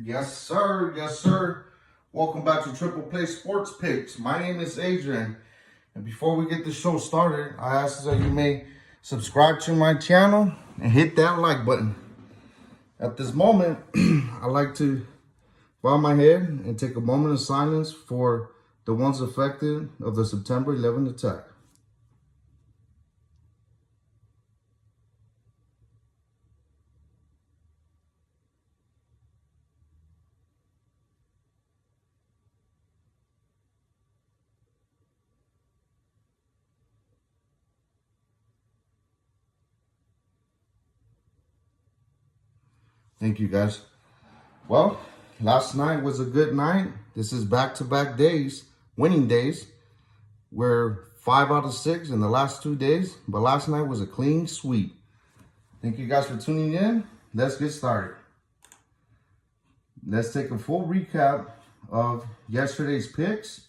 Yes, sir. Yes, sir. Welcome back to Triple Play Sports Picks. My name is Adrian. And before we get the show started, I ask that you may subscribe to my channel and hit that like button. At this moment, I like to bow my head and take a moment of silence for the ones affected of the September 11th attack. Thank you, guys. Well, last night was a good night. This is back-to-back days, winning days. We're 5 out of 6 in the last 2 days, but last night was a clean sweep. Thank you guys for tuning in. Let's get started. Let's take a full recap of yesterday's picks.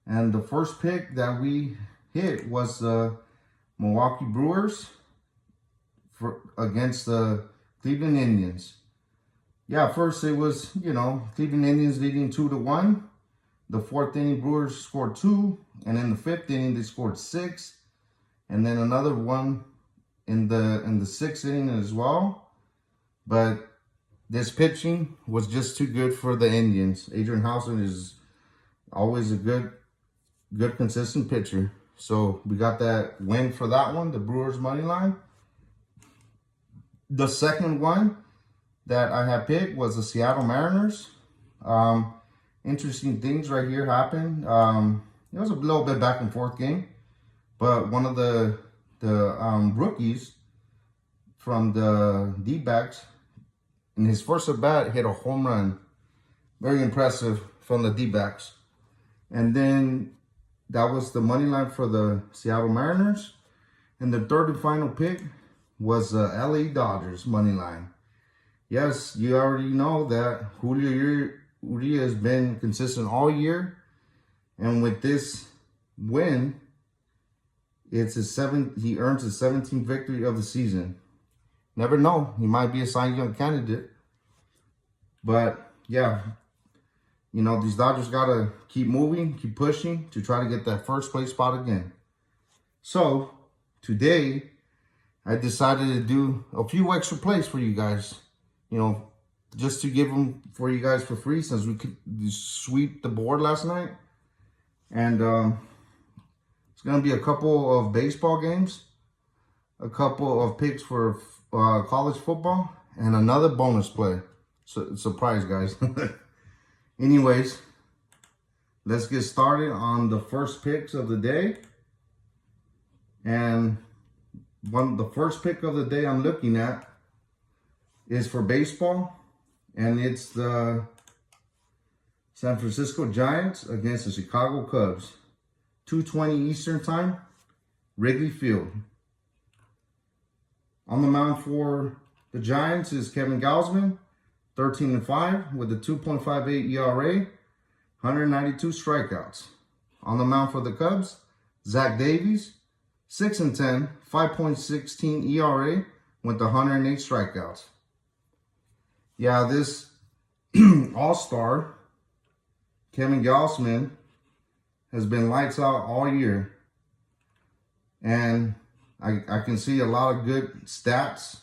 And the first pick that we hit was the Milwaukee Brewers against the Cleveland Indians. Yeah, first it was, Cleveland Indians leading 2-1. The fourth inning, Brewers scored 2. And in the fifth inning, they scored 6. And then another one in the sixth inning as well. But this pitching was just too good for the Indians. Adrian Housen is always a good, consistent pitcher. So we got that win for that one, the Brewers money line. The second one that I had picked was the Seattle Mariners. Interesting things right here happened. It was a little bit back and forth game, but one of the rookies from the D-backs in his first at bat hit a home run. Very impressive from the D-backs. And then that was the money line for the Seattle Mariners. And the third and final pick was the LA Dodgers money line. Yes, you already know that Julio has been consistent all year. And with this win, it's he earns his 17th victory of the season. Never know, he might be a Cy Young candidate. But yeah, these Dodgers got to keep moving, keep pushing to try to get that first place spot again. So today, I decided to do a few extra plays for you guys, just to give them for you guys for free since we could sweep the board last night. And it's going to be a couple of baseball games, a couple of picks for college football, and another bonus play. So, surprise, guys. Anyways, let's get started on the first picks of the day. And the first pick of the day I'm looking at is for baseball, and it's the San Francisco Giants against the Chicago Cubs. 2:20 Eastern Time, Wrigley Field. On the mound for the Giants is Kevin Gausman, 13-5 with a 2.58 ERA, 192 strikeouts. On the mound for the Cubs, Zach Davies, 6-10, 5.16 ERA with 108 strikeouts. Yeah, this all-star, Kevin Gausman, has been lights out all year. And I can see a lot of good stats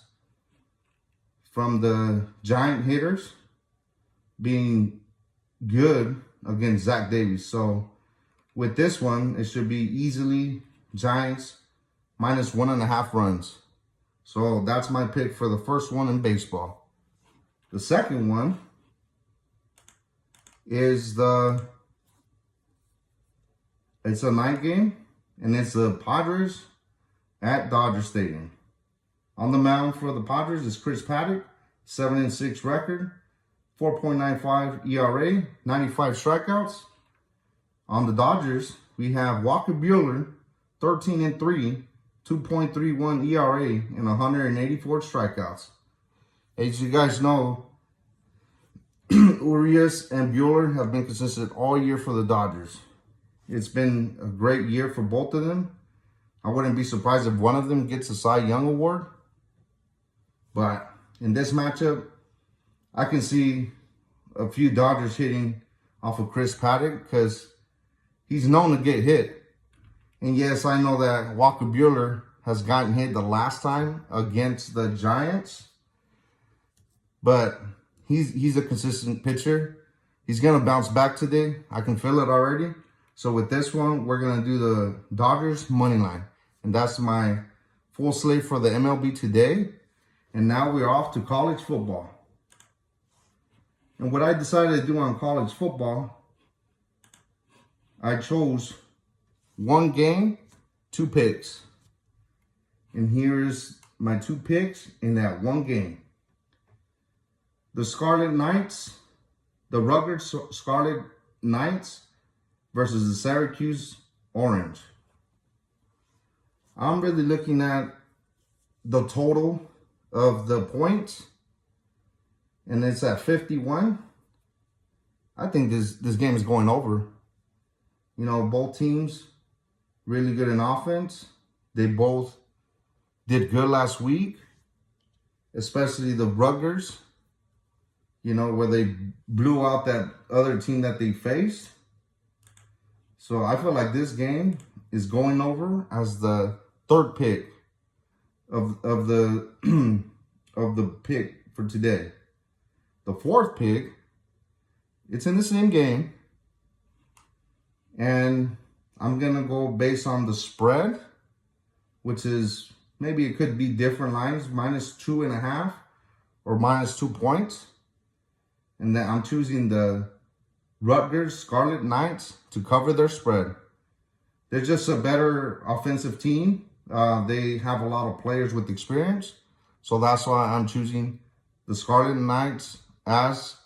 from the Giant hitters being good against Zach Davies. So with this one, it should be easily Giants minus 1.5 runs. So that's my pick for the first one in baseball. The second one is it's a night game, and it's the Padres at Dodger Stadium. On the mound for the Padres is Chris Paddock, 7-6 record, 4.95 ERA, 95 strikeouts. On the Dodgers, we have Walker Buehler, 13-3, 2.31 ERA, and 184 strikeouts. As you guys know, Urias and Buehler have been consistent all year for the Dodgers. It's been a great year for both of them. I wouldn't be surprised if one of them gets a Cy Young award. But in this matchup, I can see a few Dodgers hitting off of Chris Paddock because he's known to get hit. And yes, I know that Walker Buehler has gotten hit the last time against the Giants, but he's a consistent pitcher. He's going to bounce back today. I can feel it already. So with this one, we're going to do the Dodgers money line. And that's my full slate for the MLB today. And now we're off to college football. And what I decided to do on college football, I chose one game, 2 picks. And here's my 2 picks in that one game. The Scarlet Knights, the Rutgers Scarlet Knights versus the Syracuse Orange. I'm really looking at the total of the points, and it's at 51. I think this game is going over. You know, both teams really good in offense. They both did good last week, especially the Rutgers, you know, where they blew out that other team that they faced. So I feel like this game is going over as the 3rd pick of the of the pick for today. The 4th pick, it's in the same game, and I'm gonna go based on the spread, which is maybe it could be different lines, -2.5 or -2 points. And then I'm choosing the Rutgers Scarlet Knights to cover their spread. They're just a better offensive team. They have a lot of players with experience. So that's why I'm choosing the Scarlet Knights as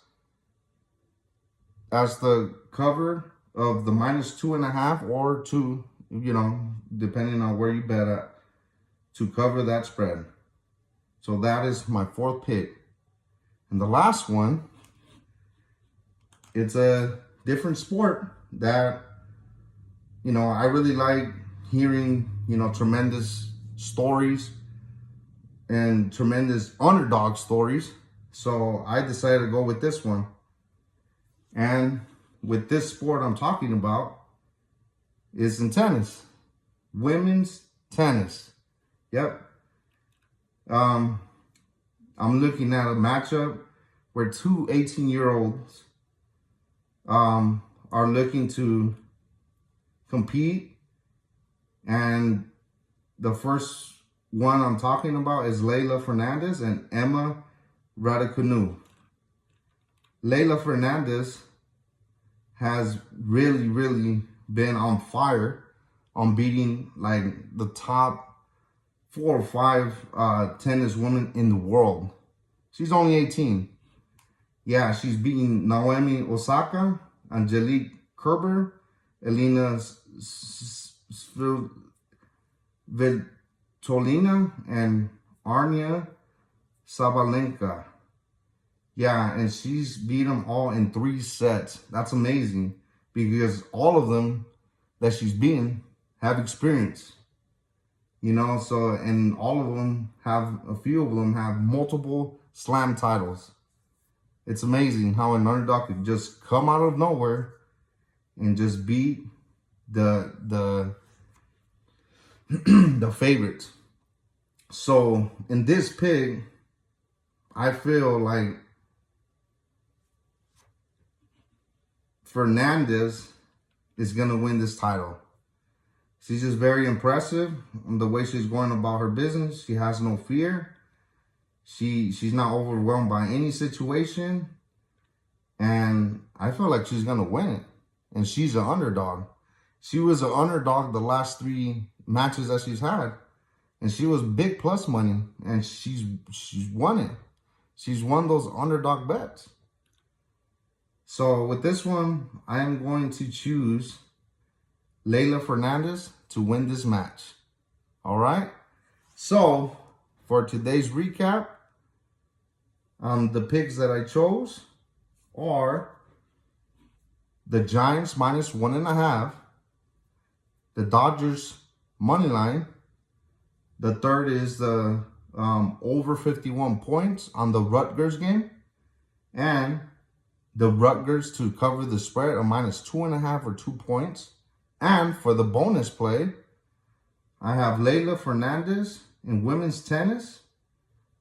the cover of the -2.5 or 2, you know, depending on where you bet at, to cover that spread. So that is my 4th pick. And the last one, it's a different sport that, you know, I really like hearing, you know, tremendous stories and tremendous underdog stories. So I decided to go with this one. And with this sport I'm talking about is in tennis, women's tennis. Yep. I'm looking at a matchup where 2 18-year-olds are looking to compete. And the first one I'm talking about is Leylah Fernandez and Emma Raducanu. Leylah Fernandez has really been on fire on beating like the top 4 or 5 tennis women in the world. She's only 18. Yeah, she's beating Naomi Osaka, Angelique Kerber, Elena Svitolina, and Arnia Sabalenka. Yeah, and she's beat them all in 3 sets. That's amazing because all of them that she's beaten have experience. You know, so, and all of them have, a few of them have multiple slam titles. It's amazing how an underdog could just come out of nowhere and just beat the favorites. So in this pick, I feel like Fernandez is going to win this title. She's just very impressive in the way she's going about her business. She has no fear. She's not overwhelmed by any situation. And I feel like she's going to win it. And she's an underdog. She was an underdog the last 3 matches that she's had. And she was big plus money. And she's won it. She's won those underdog bets. So with this one, I am going to choose Leylah Fernandez to win this match. All right? So for today's recap, the picks that I chose are the Giants -1.5, the Dodgers money line. The third is the over 51 points on the Rutgers game, and the Rutgers to cover the spread of -2.5 or 2 points. And for the bonus play, I have Leylah Fernandez in women's tennis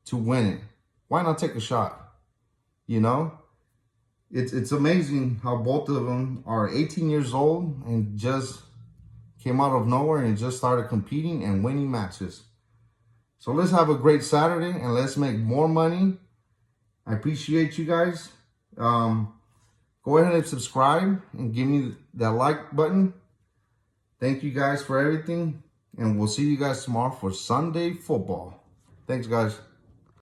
to win it. Why not take a shot? You know, it's amazing how both of them are 18 years old and just came out of nowhere and just started competing and winning matches. So let's have a great Saturday and let's make more money. I appreciate you guys. Go ahead and subscribe and give me that like button. Thank you guys for everything. And we'll see you guys tomorrow for Sunday football. Thanks, guys.